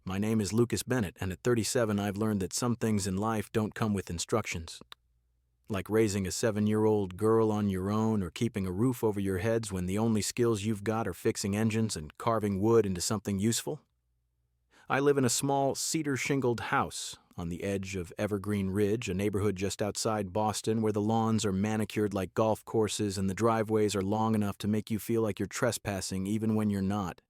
My name is Lucas Bennett, and at 37 I've learned that some things in life don't come with instructions. Like raising a 7-year-old girl on your own or keeping a roof over your heads when the only skills you've got are fixing engines and carving wood into something useful. I live in a small cedar-shingled house on the edge of Evergreen Ridge, a neighborhood just outside Boston where the lawns are manicured like golf courses and the driveways are long enough to make you feel like you're trespassing even when you're not.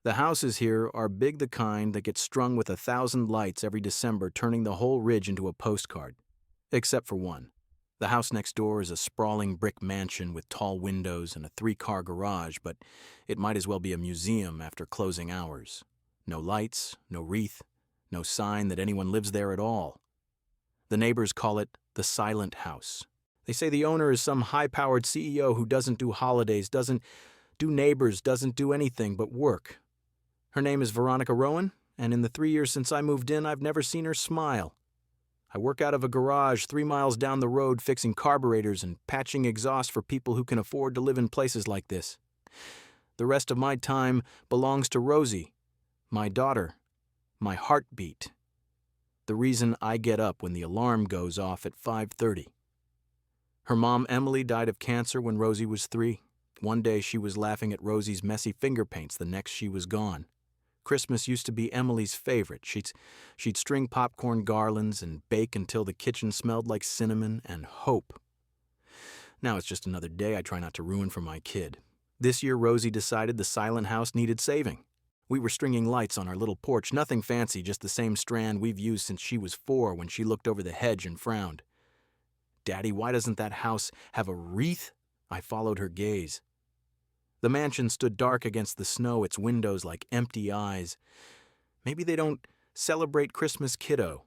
The houses here are big, the kind that get strung with 1,000 lights every December, turning the whole ridge into a postcard. Except for one. The house next door is a sprawling brick mansion with tall windows and a 3-car garage, but it might as well be a museum after closing hours. No lights, no wreath, no sign that anyone lives there at all. The neighbors call it the silent house. They say the owner is some high-powered CEO who doesn't do holidays, doesn't do neighbors, doesn't do anything but work. Her name is Veronica Rowan, and in the 3 years since I moved in, I've never seen her smile. I work out of a garage 3 miles down the road fixing carburetors and patching exhaust for people who can afford to live in places like this. The rest of my time belongs to Rosie, my daughter, my heartbeat. The reason I get up when the alarm goes off at 5:30. Her mom, Emily, died of cancer when Rosie was 3. One day she was laughing at Rosie's messy finger paints, the next she was gone. Christmas used to be Emily's favorite. She'd string popcorn garlands and bake until the kitchen smelled like cinnamon and hope. Now it's just another day I try not to ruin for my kid. This year Rosie decided the silent house needed saving. We were stringing lights on our little porch, nothing fancy, just the same strand we've used since she was 4 when she looked over the hedge and frowned. "Daddy, why doesn't that house have a wreath?" I followed her gaze. The mansion stood dark against the snow, its windows like empty eyes. Maybe they don't celebrate Christmas, kiddo.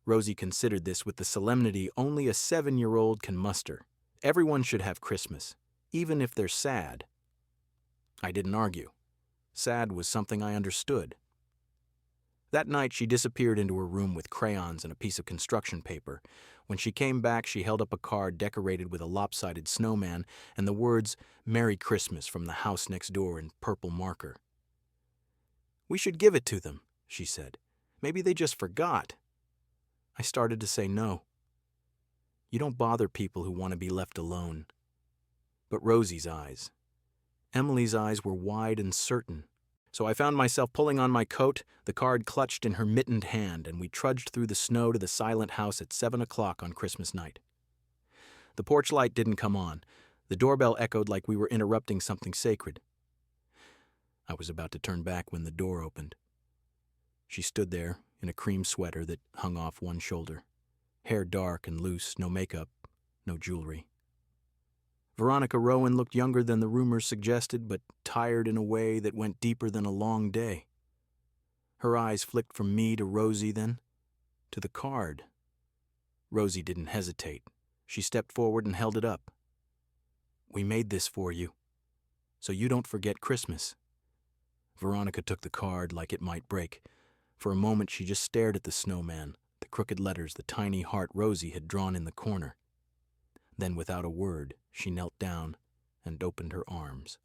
Rosie considered this with the solemnity only a 7-year-old can muster. Everyone should have Christmas, even if they're sad. I didn't argue. Sad was something I understood. That night she disappeared into her room with crayons and a piece of construction paper. When she came back, she held up a card decorated with a lopsided snowman and the words "Merry Christmas" from the house next door in purple marker. "We should give it to them," she said. "Maybe they just forgot." I started to say no. You don't bother people who want to be left alone. But Rosie's eyes. Emily's eyes were wide and certain. So I found myself pulling on my coat, the card clutched in her mittened hand, and we trudged through the snow to the silent house at 7 o'clock on Christmas night. The porch light didn't come on. The doorbell echoed like we were interrupting something sacred. I was about to turn back when the door opened. She stood there in a cream sweater that hung off one shoulder. Hair dark and loose, no makeup, no jewelry. Veronica Rowan looked younger than the rumors suggested, but tired in a way that went deeper than a long day. Her eyes flicked from me to Rosie, then to the card. Rosie didn't hesitate. She stepped forward and held it up. "We made this for you, so you don't forget Christmas." Veronica took the card like it might break. For a moment she just stared at the snowman, the crooked letters, the tiny heart Rosie had drawn in the corner. Then, without a word, she knelt down and opened her arms.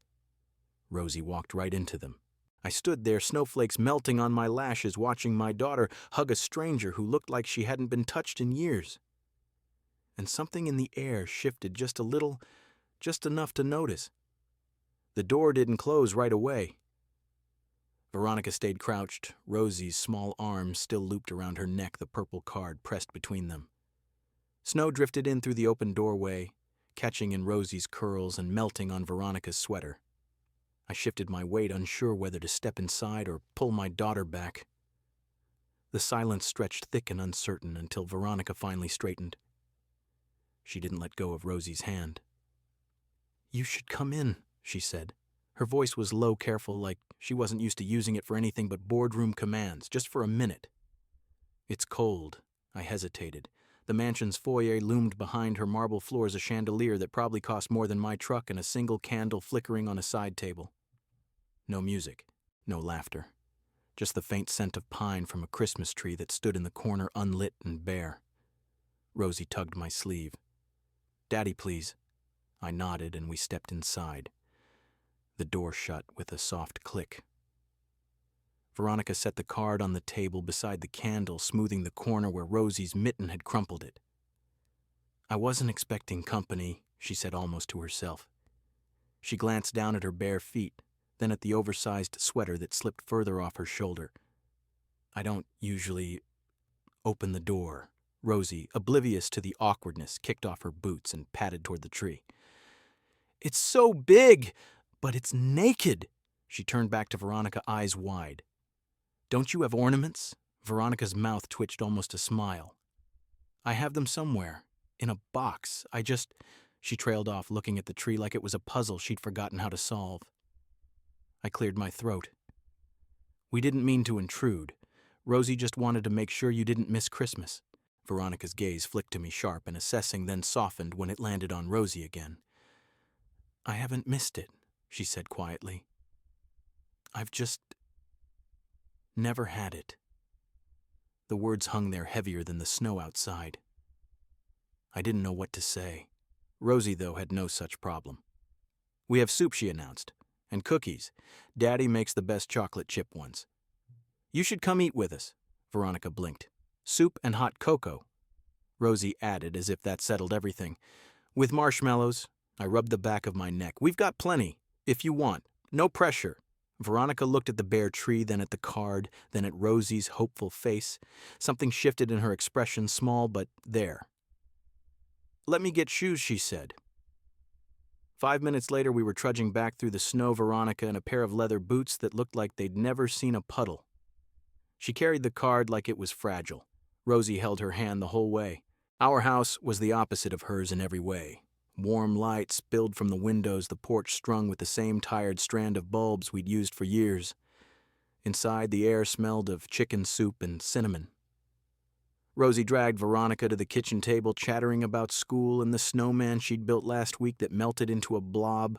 Rosie walked right into them. I stood there, snowflakes melting on my lashes, watching my daughter hug a stranger who looked like she hadn't been touched in years. And something in the air shifted just a little, just enough to notice. The door didn't close right away. Veronica stayed crouched, Rosie's small arms still looped around her neck, the purple card pressed between them. Snow drifted in through the open doorway, catching in Rosie's curls and melting on Veronica's sweater. I shifted my weight, unsure whether to step inside or pull my daughter back. The silence stretched thick and uncertain until Veronica finally straightened. She didn't let go of Rosie's hand. "You should come in," she said. Her voice was low, careful, like she wasn't used to using it for anything but boardroom commands, just for a minute. "It's cold." I hesitated. The mansion's foyer loomed behind her marble floors, a chandelier that probably cost more than my truck and a single candle flickering on a side table. No music, no laughter. Just the faint scent of pine from a Christmas tree that stood in the corner unlit and bare. Rosie tugged my sleeve. "Daddy, please." I nodded and we stepped inside. The door shut with a soft click. Veronica set the card on the table beside the candle, smoothing the corner where Rosie's mitten had crumpled it. "I wasn't expecting company," she said almost to herself. She glanced down at her bare feet, then at the oversized sweater that slipped further off her shoulder. "I don't usually open the door." Rosie, oblivious to the awkwardness, kicked off her boots and padded toward the tree. "It's so big, but it's naked." She turned back to Veronica, eyes wide. "Don't you have ornaments?" Veronica's mouth twitched almost a smile. "I have them somewhere. In a box. She trailed off, looking at the tree like it was a puzzle she'd forgotten how to solve. I cleared my throat. "We didn't mean to intrude. Rosie just wanted to make sure you didn't miss Christmas." Veronica's gaze flicked to me sharp and assessing, then softened when it landed on Rosie again. "I haven't missed it," she said quietly. "I've just never had it." The words hung there heavier than the snow outside. I didn't know what to say. Rosie, though, had no such problem. "We have soup," she announced, "and cookies. Daddy makes the best chocolate chip ones." "You should come eat with us." Veronica blinked. "Soup and hot cocoa," Rosie added, as if that settled everything. "With marshmallows." I rubbed the back of my neck. "We've got plenty, if you want. No pressure." Veronica looked at the bare tree, then at the card, then at Rosie's hopeful face. Something shifted in her expression, small but there. "Let me get shoes," she said. 5 minutes later, we were trudging back through the snow, Veronica in a pair of leather boots that looked like they'd never seen a puddle. She carried the card like it was fragile. Rosie held her hand the whole way. Our house was the opposite of hers in every way. Warm light spilled from the windows, the porch strung with the same tired strand of bulbs we'd used for years. Inside, the air smelled of chicken soup and cinnamon. Rosie dragged Veronica to the kitchen table, chattering about school and the snowman she'd built last week that melted into a blob.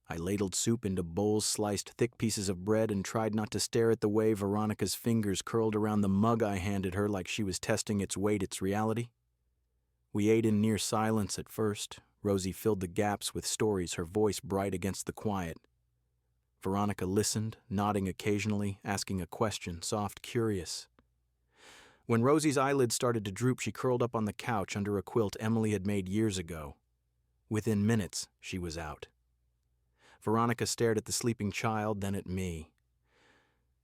I ladled soup into bowls, sliced thick pieces of bread, and tried not to stare at the way Veronica's fingers curled around the mug I handed her like she was testing its weight, its reality. We ate in near silence at first. Rosie filled the gaps with stories, her voice bright against the quiet. Veronica listened, nodding occasionally, asking a question, soft, curious. When Rosie's eyelids started to droop, she curled up on the couch under a quilt Emily had made years ago. Within minutes, she was out. Veronica stared at the sleeping child, then at me.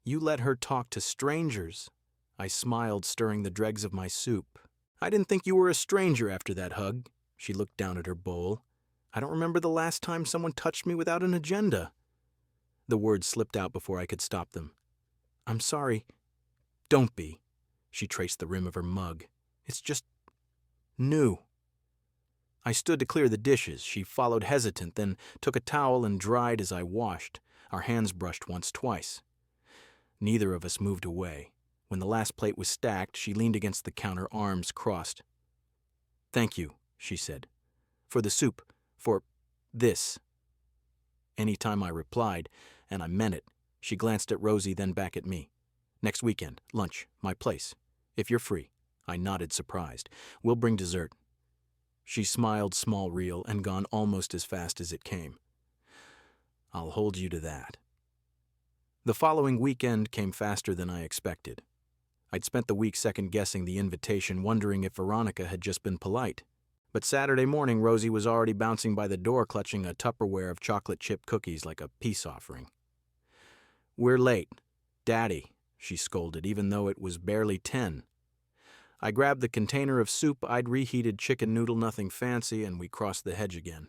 "You let her talk to strangers." I smiled, stirring the dregs of my soup. "I didn't think you were a stranger after that hug." She looked down at her bowl. "I don't remember the last time someone touched me without an agenda." The words slipped out before I could stop them. "I'm sorry." "Don't be." She traced the rim of her mug. "It's just new." I stood to clear the dishes. She followed hesitant, then took a towel and dried as I washed. Our hands brushed once, twice. Neither of us moved away. When the last plate was stacked, she leaned against the counter, arms crossed. "Thank you," she said. "For the soup. For this." Any time I replied, and I meant it, she glanced at Rosie, then back at me. "Next weekend, lunch, my place. If you're free." I nodded, surprised. "We'll bring dessert." She smiled, small reel, and gone almost as fast as it came. "I'll hold you to that." The following weekend came faster than I expected. I'd spent the week second-guessing the invitation, wondering if Veronica had just been polite. But Saturday morning, Rosie was already bouncing by the door, clutching a Tupperware of chocolate chip cookies like a peace offering. "We're late. Daddy," she scolded, even though it was barely 10. I grabbed the container of soup I'd reheated, chicken noodle, nothing fancy, and we crossed the hedge again.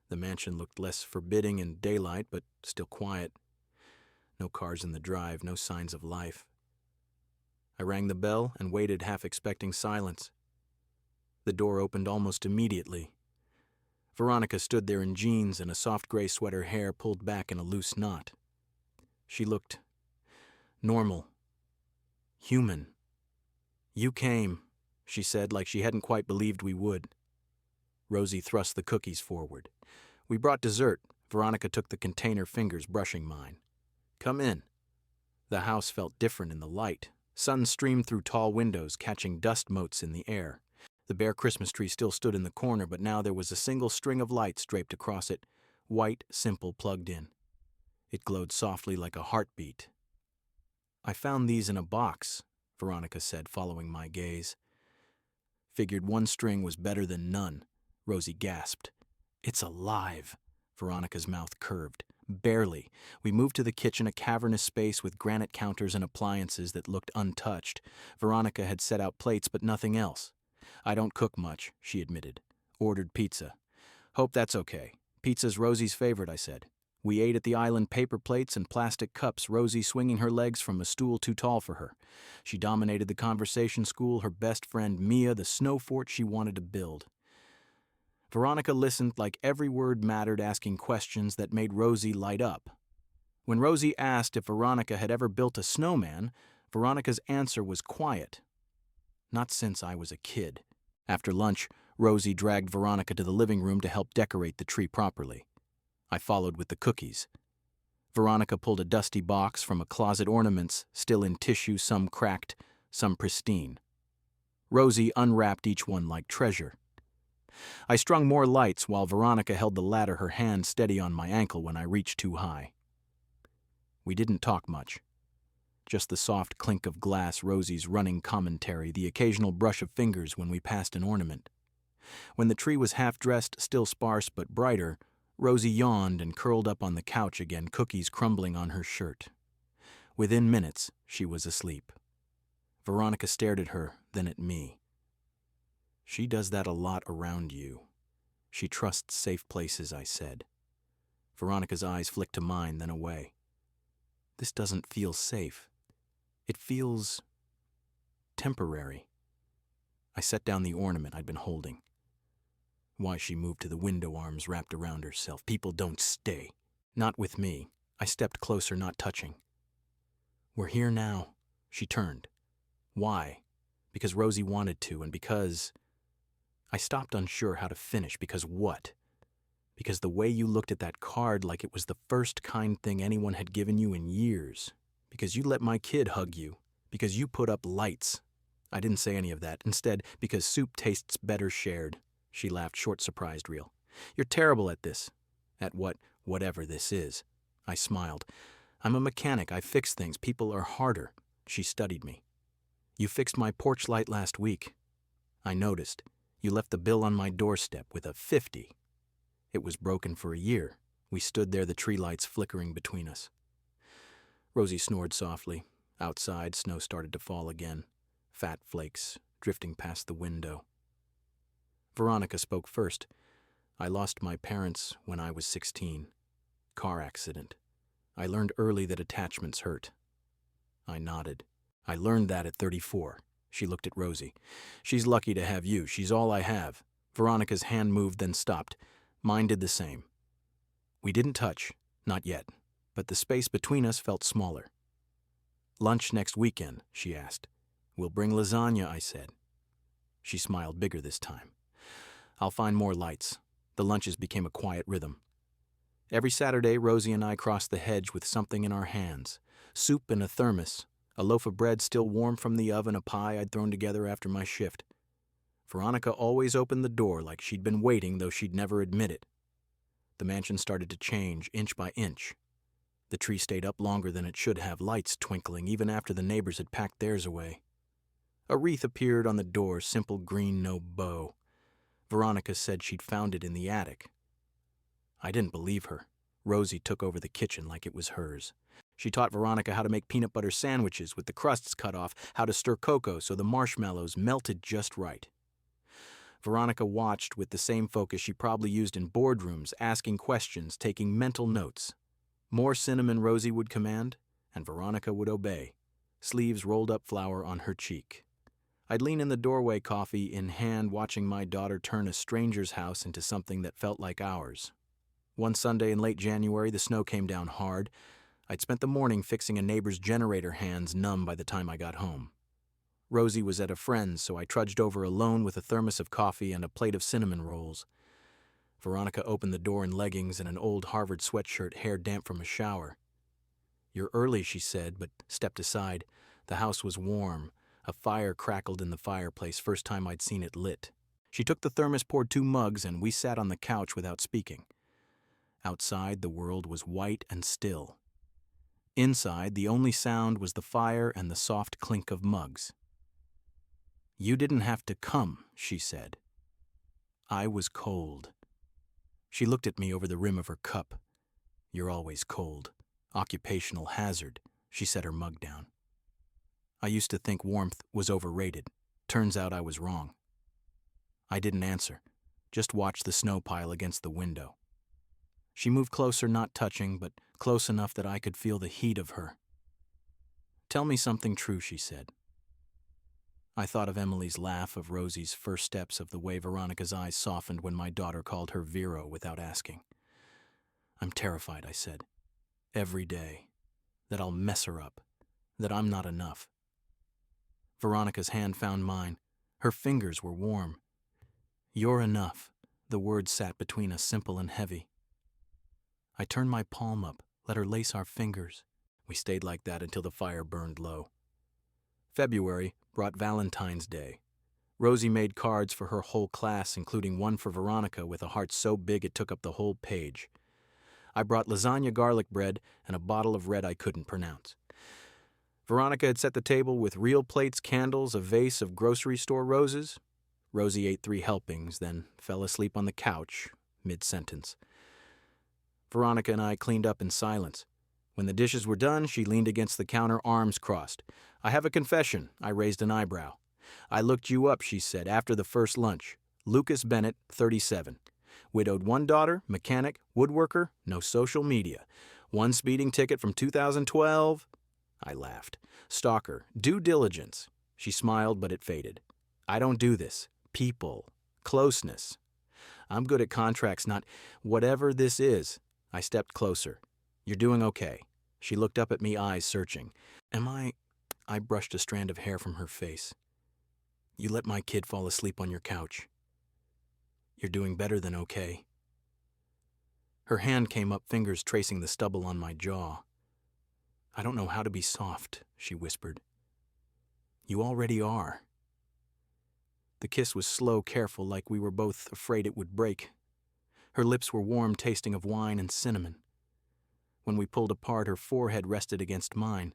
The mansion looked less forbidding in daylight, but still quiet. No cars in the drive, no signs of life. I rang the bell and waited, half expecting silence. The door opened almost immediately. Veronica stood there in jeans and a soft gray sweater, hair pulled back in a loose knot. She looked normal, human. "You came," she said, like she hadn't quite believed we would. Rosie thrust the cookies forward. "We brought dessert." Veronica took the container, fingers brushing mine. "Come in." The house felt different in the light. Sun streamed through tall windows, catching dust motes in the air. The bare Christmas tree still stood in the corner, but now there was a single string of lights draped across it, white, simple, plugged in. It glowed softly like a heartbeat. I found these in a box, Veronica said, following my gaze. Figured one string was better than none, Rosie gasped. It's alive. Veronica's mouth curved. Barely. We moved to the kitchen, a cavernous space with granite counters and appliances that looked untouched. Veronica had set out plates, but nothing else. I don't cook much, she admitted. Ordered pizza. Hope that's okay. Pizza's Rosie's favorite, I said. We ate at the island, paper plates and plastic cups, Rosie swinging her legs from a stool too tall for her. She dominated the conversation school, her best friend Mia, the snow fort she wanted to build. Veronica listened like every word mattered, asking questions that made Rosie light up. When Rosie asked if Veronica had ever built a snowman, Veronica's answer was quiet. Not since I was a kid. After lunch, Rosie dragged Veronica to the living room to help decorate the tree properly. I followed with the cookies. Veronica pulled a dusty box from a closet, ornaments still in tissue, some cracked, some pristine. Rosie unwrapped each one like treasure. I strung more lights while Veronica held the ladder, her hand steady on my ankle when I reached too high. We didn't talk much. Just the soft clink of glass, Rosie's running commentary, the occasional brush of fingers when we passed an ornament. When the tree was half-dressed, still sparse but brighter, Rosie yawned and curled up on the couch again, cookies crumbling on her shirt. Within minutes, she was asleep. Veronica stared at her, then at me. She does that a lot around you. She trusts safe places, I said. Veronica's eyes flicked to mine, then away. This doesn't feel safe. It feels temporary. I set down the ornament I'd been holding. Why, she moved to the window, arms wrapped around herself. People don't stay. Not with me. I stepped closer, not touching. We're here now. She turned. Why? Because Rosie wanted to, and because... I stopped, unsure how to finish. Because what? Because the way you looked at that card like it was the first kind thing anyone had given you in years. Because you let my kid hug you. Because you put up lights. I didn't say any of that. Instead, because soup tastes better shared. She laughed, short, surprised reel. You're terrible at this. At whatever this is. I smiled. I'm a mechanic. I fix things. People are harder. She studied me. You fixed my porch light last week. I noticed. You left the bill on my doorstep with a 50. It was broken for a year. We stood there, the tree lights flickering between us. Rosie snored softly. Outside, snow started to fall again. Fat flakes drifting past the window. Veronica spoke first. I lost my parents when I was 16. Car accident. I learned early that attachments hurt. I nodded. I learned that at 34. She looked at Rosie. She's lucky to have you. She's all I have. Veronica's hand moved, then stopped. Mine did the same. We didn't touch. Not yet. But the space between us felt smaller. Lunch next weekend, she asked. We'll bring lasagna, I said. She smiled bigger this time. I'll find more lights. The lunches became a quiet rhythm. Every Saturday, Rosie and I crossed the hedge with something in our hands. Soup in a thermos, a loaf of bread still warm from the oven, a pie I'd thrown together after my shift. Veronica always opened the door like she'd been waiting, though she'd never admit it. The mansion started to change, inch by inch. The tree stayed up longer than it should have, lights twinkling even after the neighbors had packed theirs away. A wreath appeared on the door, simple green, no bow. Veronica said she'd found it in the attic. I didn't believe her. Rosie took over the kitchen like it was hers. She taught Veronica how to make peanut butter sandwiches with the crusts cut off, how to stir cocoa so the marshmallows melted just right. Veronica watched with the same focus she probably used in boardrooms, asking questions, taking mental notes. More cinnamon Rosie would command, and Veronica would obey, sleeves rolled up, flour on her cheek. I'd lean in the doorway, coffee in hand, watching my daughter turn a stranger's house into something that felt like ours. One Sunday in late January, the snow came down hard. I'd spent the morning fixing a neighbor's generator, hands numb by the time I got home. Rosie was at a friend's, so I trudged over alone with a thermos of coffee and a plate of cinnamon rolls. Veronica opened the door in leggings and an old Harvard sweatshirt, hair damp from a shower. You're early, she said, but stepped aside. The house was warm. A fire crackled in the fireplace, first time I'd seen it lit. She took the thermos, poured 2 mugs, and we sat on the couch without speaking. Outside, the world was white and still. Inside, the only sound was the fire and the soft clink of mugs. "You didn't have to come," she said. I was cold. She looked at me over the rim of her cup. "You're always cold. Occupational hazard." She set her mug down. I used to think warmth was overrated. Turns out I was wrong. I didn't answer, just watched the snow pile against the window. She moved closer, not touching, but close enough that I could feel the heat of her. "Tell me something true," she said. I thought of Emily's laugh, of Rosie's first steps, of the way Veronica's eyes softened when my daughter called her Vero without asking. "I'm terrified," I said. "Every day. That I'll mess her up. That I'm not enough." Veronica's hand found mine. Her fingers were warm. "You're enough." The words sat between us, simple and heavy. I turned my palm up, let her lace our fingers. We stayed like that until the fire burned low. February brought Valentine's Day. Rosie made cards for her whole class, including one for Veronica with a heart so big it took up the whole page. I brought lasagna garlic bread and a bottle of red I couldn't pronounce. Veronica had set the table with real plates, candles, a vase of grocery store roses. Rosie ate 3 helpings, then fell asleep on the couch, mid-sentence. Veronica and I cleaned up in silence. When the dishes were done, she leaned against the counter, arms crossed. "I have a confession." I raised an eyebrow. "I looked you up," she said, "after the first lunch. Lucas Bennett, 37. Widowed 1 daughter, mechanic, woodworker, no social media. 1 speeding ticket from 2012. I laughed. "Stalker, due diligence." She smiled, but it faded. "I don't do this. People. Closeness. I'm good at contracts, not whatever this is." I stepped closer. "You're doing okay." She looked up at me, eyes searching. "Am I brushed a strand of hair from her face. "You let my kid fall asleep on your couch. You're doing better than okay." Her hand came up, fingers tracing the stubble on my jaw. "I don't know how to be soft," she whispered. "You already are." The kiss was slow, careful, like we were both afraid it would break. Her lips were warm, tasting of wine and cinnamon. When we pulled apart, her forehead rested against mine.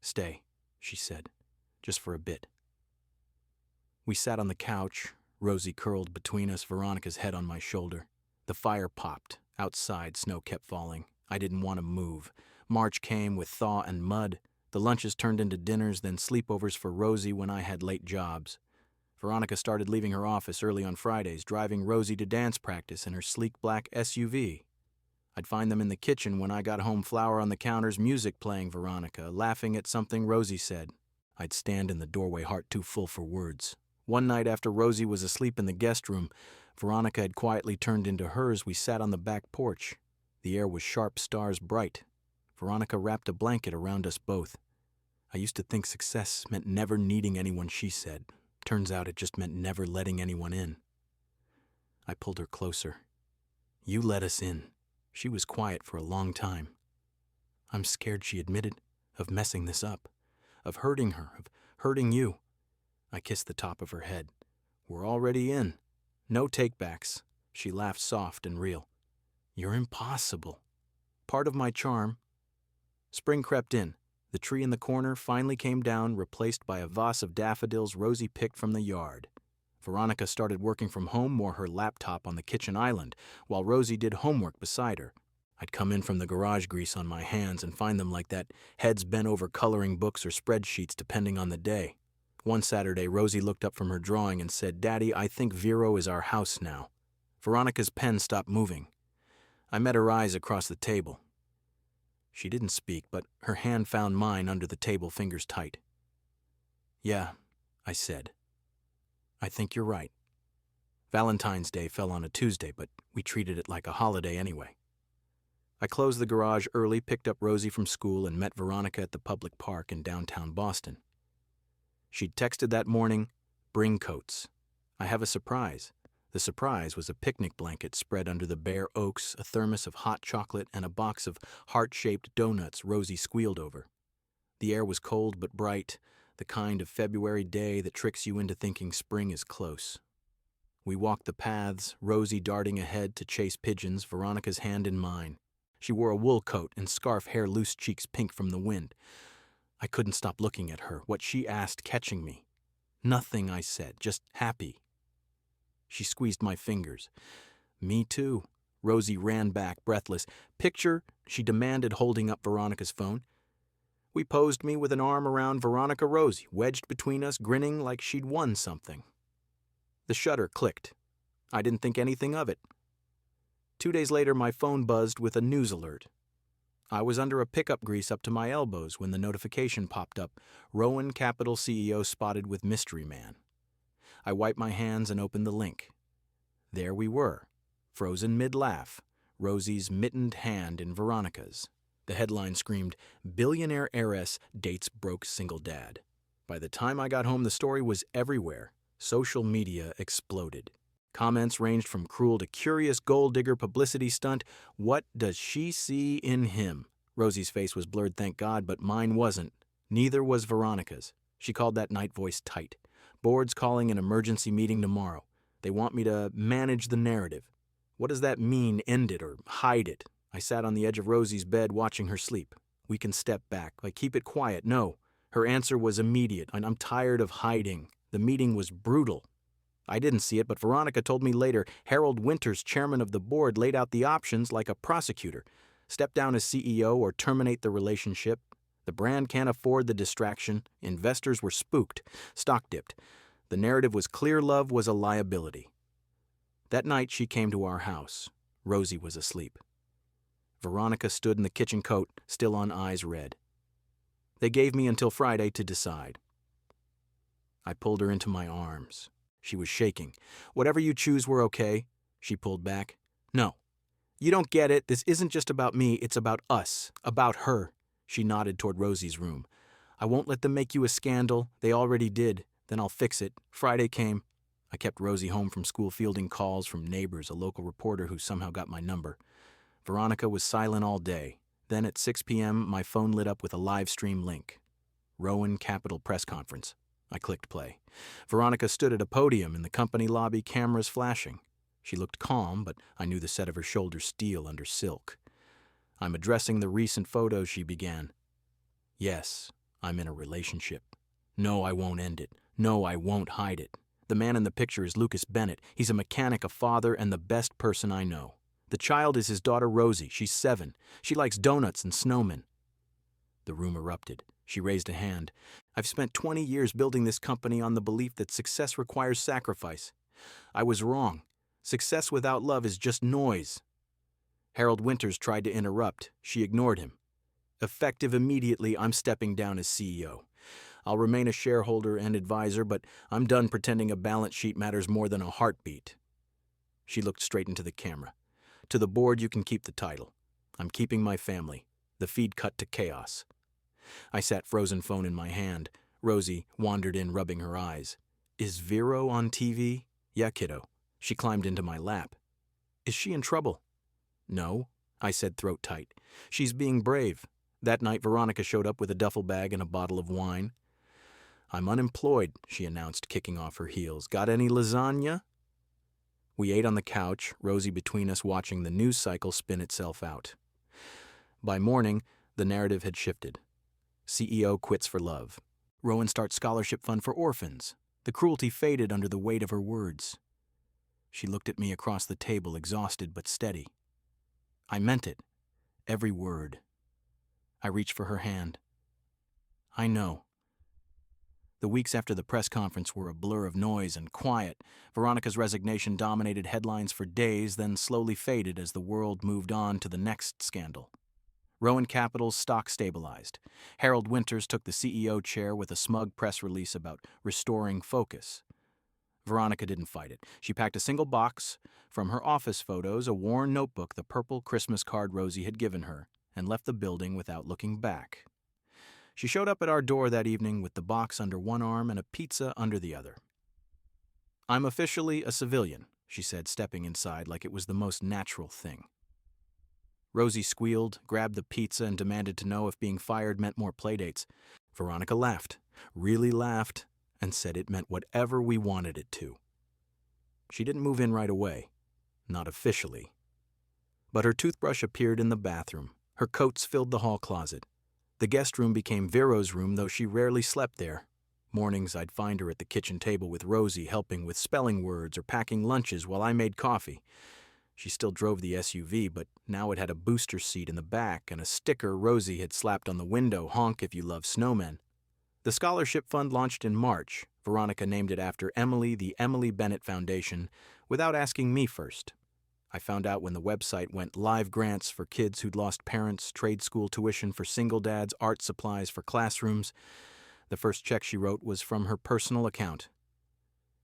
"Stay," she said, "just for a bit." We sat on the couch, Rosie curled between us, Veronica's head on my shoulder. The fire popped. Outside, snow kept falling. I didn't want to move. March came with thaw and mud. The lunches turned into dinners, then sleepovers for Rosie when I had late jobs. Veronica started leaving her office early on Fridays, driving Rosie to dance practice in her sleek black SUV. I'd find them in the kitchen when I got home, flour on the counters, music playing, Veronica laughing at something Rosie said. I'd stand in the doorway, heart too full for words. One night after Rosie was asleep in the guest room, Veronica had quietly turned into hers. We sat on the back porch. The air was sharp, stars bright. Veronica wrapped a blanket around us both. I used to think success meant never needing anyone, she said. Turns out it just meant never letting anyone in. I pulled her closer. "You let us in." She was quiet for a long time. "I'm scared," she admitted, "of messing this up, of hurting her, of hurting you." I kissed the top of her head. "We're already in. No takebacks." She laughed, soft and real. "You're impossible." Part of my charm. Spring crept in. The tree in the corner finally came down, replaced by a vase of daffodils Rosie picked from the yard. Veronica started working from home, more her laptop on the kitchen island, while Rosie did homework beside her. I'd come in from the garage, grease on my hands, and find them like that, heads bent over coloring books or spreadsheets depending on the day. One Saturday, Rosie looked up from her drawing and said, "Daddy, I think Vero is our house now." Veronica's pen stopped moving. I met her eyes across the table. She didn't speak, but her hand found mine under the table, fingers tight. "Yeah," I said. "I think you're right." Valentine's Day fell on a Tuesday, but we treated it like a holiday anyway. I closed the garage early, picked up Rosie from school, and met Veronica at the public park in downtown Boston. She'd texted that morning, "Bring coats. I have a surprise." The surprise was a picnic blanket spread under the bare oaks, a thermos of hot chocolate, and a box of heart-shaped donuts Rosie squealed over. The air was cold but bright, the kind of February day that tricks you into thinking spring is close. We walked the paths, Rosie darting ahead to chase pigeons, Veronica's hand in mine. She wore a wool coat and scarf, hair loose, cheeks pink from the wind. I couldn't stop looking at her, what she asked catching me. Nothing, I said, just happy. She squeezed my fingers. Me too. Rosie ran back, breathless. Picture, she demanded, holding up Veronica's phone. We posed me with an arm around Veronica Rosie, wedged between us, grinning like she'd won something. The shutter clicked. I didn't think anything of it. 2 days later, my phone buzzed with a news alert. I was under a pickup grease up to my elbows when the notification popped up. Rowan Capital CEO spotted with mystery man. I wiped my hands and opened the link. There we were, frozen mid-laugh, Rosie's mittened hand in Veronica's. The headline screamed, "Billionaire heiress dates broke single dad." By the time I got home, the story was everywhere. Social media exploded. Comments ranged from cruel to curious, gold digger publicity stunt. What does she see in him? Rosie's face was blurred, thank God, but mine wasn't. Neither was Veronica's. She called that night voice tight. Board's calling an emergency meeting tomorrow. They want me to manage the narrative. What does that mean, end it or hide it? I sat on the edge of Rosie's bed watching her sleep. We can step back. Keep it quiet. No. Her answer was immediate. I'm tired of hiding. The meeting was brutal. I didn't see it, but Veronica told me later. Harold Winters, chairman of the board, laid out the options like a prosecutor. Step down as CEO or terminate the relationship. The brand can't afford the distraction. Investors were spooked. Stock dipped. The narrative was clear love was a liability. That night she came to our house. Rosie was asleep. Veronica stood in the kitchen coat, still on eyes red. They gave me until Friday to decide. I pulled her into my arms. She was shaking. Whatever you choose, we're okay. She pulled back. No. You don't get it. This isn't just about me. It's about us. About her. She nodded toward Rosie's room. I won't let them make you a scandal. They already did. Then I'll fix it. Friday came. I kept Rosie home from school fielding calls from neighbors, a local reporter who somehow got my number. Veronica was silent all day. Then at 6 p.m., my phone lit up with a live stream link. Rowan Capital press conference. I clicked play. Veronica stood at a podium in the company lobby, cameras flashing. She looked calm, but I knew the set of her shoulders steel under silk. I'm addressing the recent photos, she began. Yes, I'm in a relationship. No, I won't end it. No, I won't hide it. The man in the picture is Lucas Bennett. He's a mechanic, a father, and the best person I know. The child is his daughter Rosie. She's 7. She likes donuts and snowmen. The room erupted. She raised a hand. I've spent 20 years building this company on the belief that success requires sacrifice. I was wrong. Success without love is just noise. Harold Winters tried to interrupt. She ignored him. Effective immediately, I'm stepping down as CEO. I'll remain a shareholder and advisor, but I'm done pretending a balance sheet matters more than a heartbeat. She looked straight into the camera. To the board, you can keep the title. I'm keeping my family. The feed cut to chaos. I sat frozen phone in my hand. Rosie wandered in, rubbing her eyes. Is Vero on TV? Yeah, kiddo. She climbed into my lap. Is she in trouble? No, I said, throat tight. She's being brave. That night, Veronica showed up with a duffel bag and a bottle of wine. I'm unemployed, she announced, kicking off her heels. Got any lasagna? We ate on the couch, Rosie between us watching the news cycle spin itself out. By morning, the narrative had shifted. CEO quits for love. Rowan starts scholarship fund for orphans. The cruelty faded under the weight of her words. She looked at me across the table, exhausted but steady. I meant it. Every word. I reached for her hand. I know. The weeks after the press conference were a blur of noise and quiet. Veronica's resignation dominated headlines for days, then slowly faded as the world moved on to the next scandal. Rowan Capital's stock stabilized. Harold Winters took the CEO chair with a smug press release about restoring focus. Veronica didn't fight it. She packed a single box, from her office photos, a worn notebook, the purple Christmas card Rosie had given her, and left the building without looking back. She showed up at our door that evening with the box under one arm and a pizza under the other. I'm officially a civilian, she said, stepping inside like it was the most natural thing. Rosie squealed, grabbed the pizza, and demanded to know if being fired meant more playdates. Veronica laughed, really laughed, and said it meant whatever we wanted it to. She didn't move in right away. Not officially. But her toothbrush appeared in the bathroom. Her coats filled the hall closet. The guest room became Vero's room, though she rarely slept there. Mornings I'd find her at the kitchen table with Rosie, helping with spelling words or packing lunches while I made coffee. She still drove the SUV, but now it had a booster seat in the back and a sticker Rosie had slapped on the window, "Honk if you love snowmen." The scholarship fund launched in March. Veronica named it after Emily, the Emily Bennett Foundation, without asking me first. I found out when the website went live: grants for kids who'd lost parents, trade school tuition for single dads, art supplies for classrooms. The first check she wrote was from her personal account.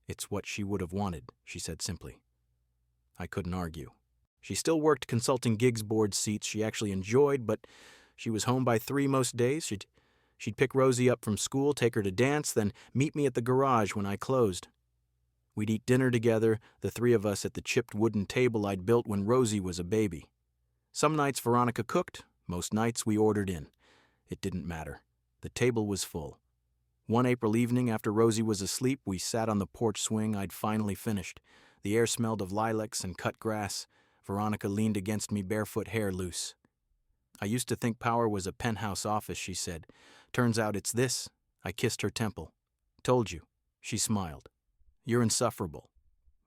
"It's what she would have wanted," she said simply. I couldn't argue. She still worked consulting gigs, board seats she actually enjoyed, but she was home by 3 most days. She'd pick Rosie up from school, take her to dance, then meet me at the garage when I closed. We'd eat dinner together, the 3 of us at the chipped wooden table I'd built when Rosie was a baby. Some nights Veronica cooked, most nights we ordered in. It didn't matter. The table was full. One April evening after Rosie was asleep, we sat on the porch swing I'd finally finished. The air smelled of lilacs and cut grass. Veronica leaned against me, barefoot, hair loose. "I used to think power was a penthouse office," she said. "Turns out it's this." I kissed her temple. "Told you." She smiled. "You're insufferable."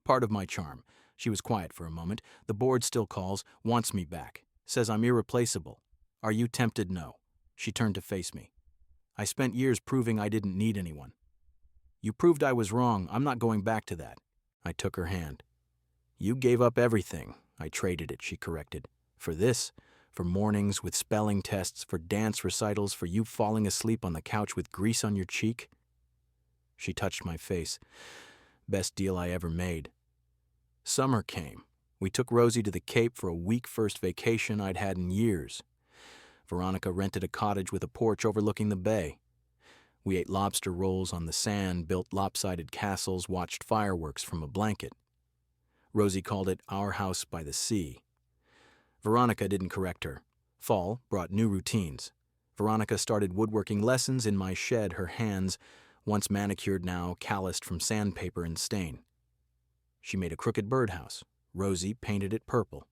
"Part of my charm." She was quiet for a moment. "The board still calls, wants me back. Says I'm irreplaceable. Are you tempted?" "No." She turned to face me. "I spent years proving I didn't need anyone." "You proved I was wrong. I'm not going back to that." I took her hand. "You gave up everything." I traded it, she corrected. "For this, for mornings with spelling tests, for dance recitals, for you falling asleep on the couch with grease on your cheek." She touched my face. "Best deal I ever made." Summer came. We took Rosie to the Cape for a week, first vacation I'd had in years. Veronica rented a cottage with a porch overlooking the bay. We ate lobster rolls on the sand, built lopsided castles, watched fireworks from a blanket. Rosie called it our house by the sea. Veronica didn't correct her. Fall brought new routines. Veronica started woodworking lessons in my shed, her hands, once manicured, now calloused from sandpaper and stain. She made a crooked birdhouse. Rosie painted it purple.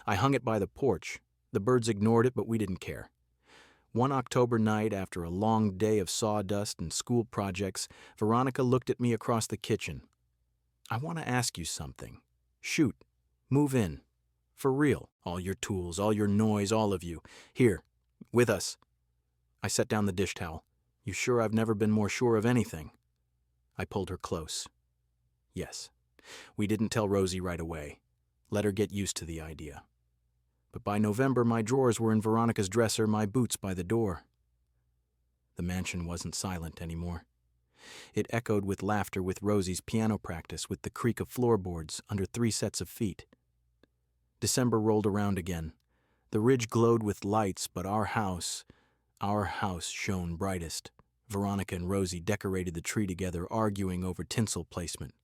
I hung it by the porch. The birds ignored it, but we didn't care. One October night, after a long day of sawdust and school projects, Veronica looked at me across the kitchen. "I want to ask you something. Shoot. Move in. For real. All your tools, all your noise, all of you. Here. With us." I set down the dish towel. "You sure? I've never been more sure of anything." I pulled her close. "Yes." We didn't tell Rosie right away. Let her get used to the idea. But by November, my drawers were in Veronica's dresser, my boots by the door. The mansion wasn't silent anymore. It echoed with laughter, with Rosie's piano practice, with the creak of floorboards under 3 sets of feet. December rolled around again. The ridge glowed with lights, but our house shone brightest. Veronica and Rosie decorated the tree together, arguing over tinsel placement.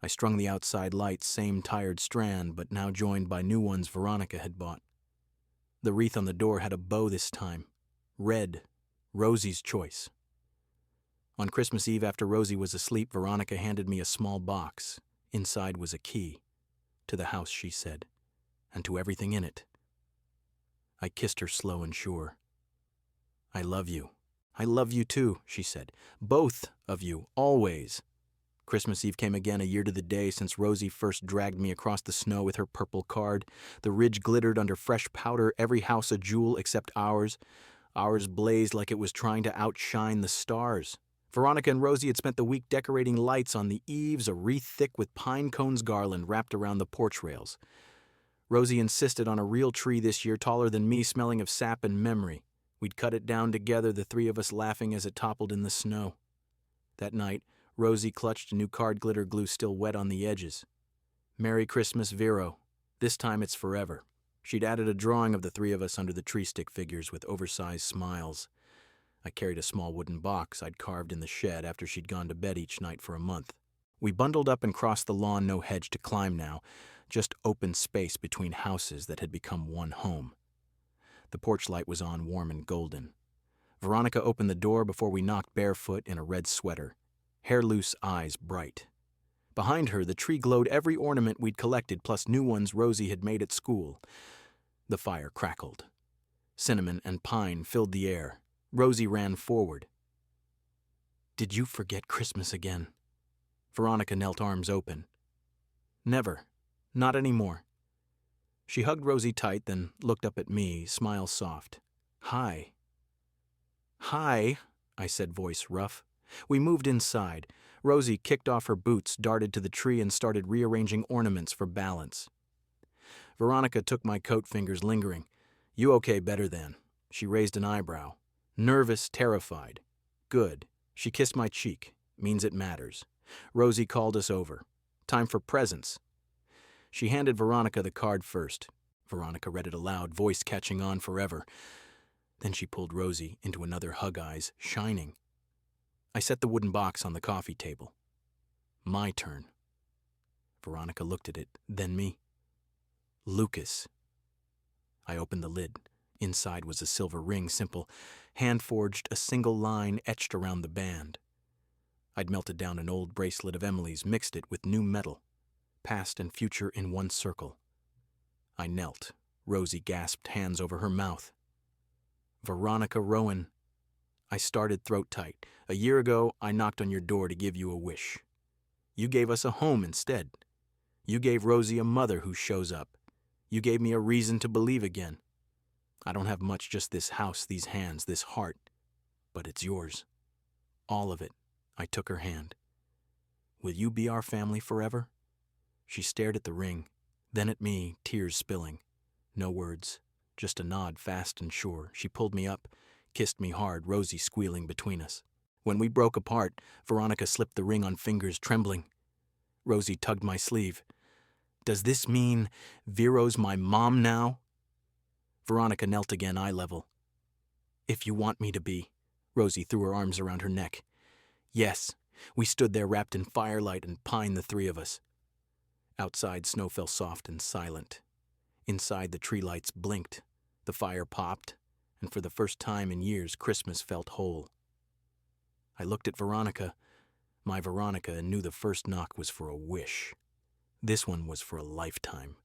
I strung the outside lights, same tired strand, but now joined by new ones Veronica had bought. The wreath on the door had a bow this time. Red. Rosie's choice. On Christmas Eve, after Rosie was asleep, Veronica handed me a small box. Inside was a key. "To the house," she said, "and to everything in it." I kissed her slow and sure. "I love you." "I love you too," she said. "Both of you, always." Christmas Eve came again, a year to the day since Rosie first dragged me across the snow with her purple card. The ridge glittered under fresh powder, every house a jewel except ours. Ours blazed like it was trying to outshine the stars. Veronica and Rosie had spent the week decorating lights on the eaves, a wreath thick with pine cones garland wrapped around the porch rails. Rosie insisted on a real tree this year, taller than me, smelling of sap and memory. We'd cut it down together, the 3 of us laughing as it toppled in the snow. That night, Rosie clutched a new card, glitter glue still wet on the edges. "Merry Christmas, Vero. This time it's forever." She'd added a drawing of the 3 of us under the tree stick figures with oversized smiles. I carried a small wooden box I'd carved in the shed after she'd gone to bed each night for a month. We bundled up and crossed the lawn, no hedge to climb now, just open space between houses that had become one home. The porch light was on, warm and golden. Veronica opened the door before we knocked, barefoot in a red sweater. Hair loose, eyes bright. Behind her, the tree glowed every ornament we'd collected, plus new ones Rosie had made at school. The fire crackled. Cinnamon and pine filled the air. Rosie ran forward. "Did you forget Christmas again?" Veronica knelt, arms open. "Never. Not anymore." She hugged Rosie tight, then looked up at me, smile soft. "Hi." "Hi," I said, voice rough. We moved inside. Rosie kicked off her boots, darted to the tree, and started rearranging ornaments for balance. Veronica took my coat, fingers lingering. "You okay better then?" She raised an eyebrow. Nervous, terrified. "Good." She kissed my cheek. "Means it matters." Rosie called us over. "Time for presents." She handed Veronica the card first. Veronica read it aloud, voice catching on forever. Then she pulled Rosie into another hug, eyes shining. I set the wooden box on the coffee table. "My turn." Veronica looked at it, then me. "Lucas." I opened the lid. Inside was a silver ring, simple, hand-forged, a single line etched around the band. I'd melted down an old bracelet of Emily's, mixed it with new metal, past and future in one circle. I knelt. Rosie gasped, hands over her mouth. "Veronica Rowan." I started, throat tight. "A year ago, I knocked on your door to give you a wish. You gave us a home instead. You gave Rosie a mother who shows up. You gave me a reason to believe again. I don't have much, just this house, these hands, this heart. But it's yours. All of it." I took her hand. "Will you be our family forever?" She stared at the ring, then at me, tears spilling. No words, just a nod, fast and sure. She pulled me up, kissed me hard, Rosie squealing between us. When we broke apart, Veronica slipped the ring on fingers, trembling. Rosie tugged my sleeve. "Does this mean Vero's my mom now?" Veronica knelt again, eye level. "If you want me to be." Rosie threw her arms around her neck. "Yes." We stood there wrapped in firelight and pine, the three of us. Outside, snow fell soft and silent. Inside, the tree lights blinked. The fire popped, and for the first time in years, Christmas felt whole. I looked at Veronica, my Veronica, and knew the first knock was for a wish. This one was for a lifetime.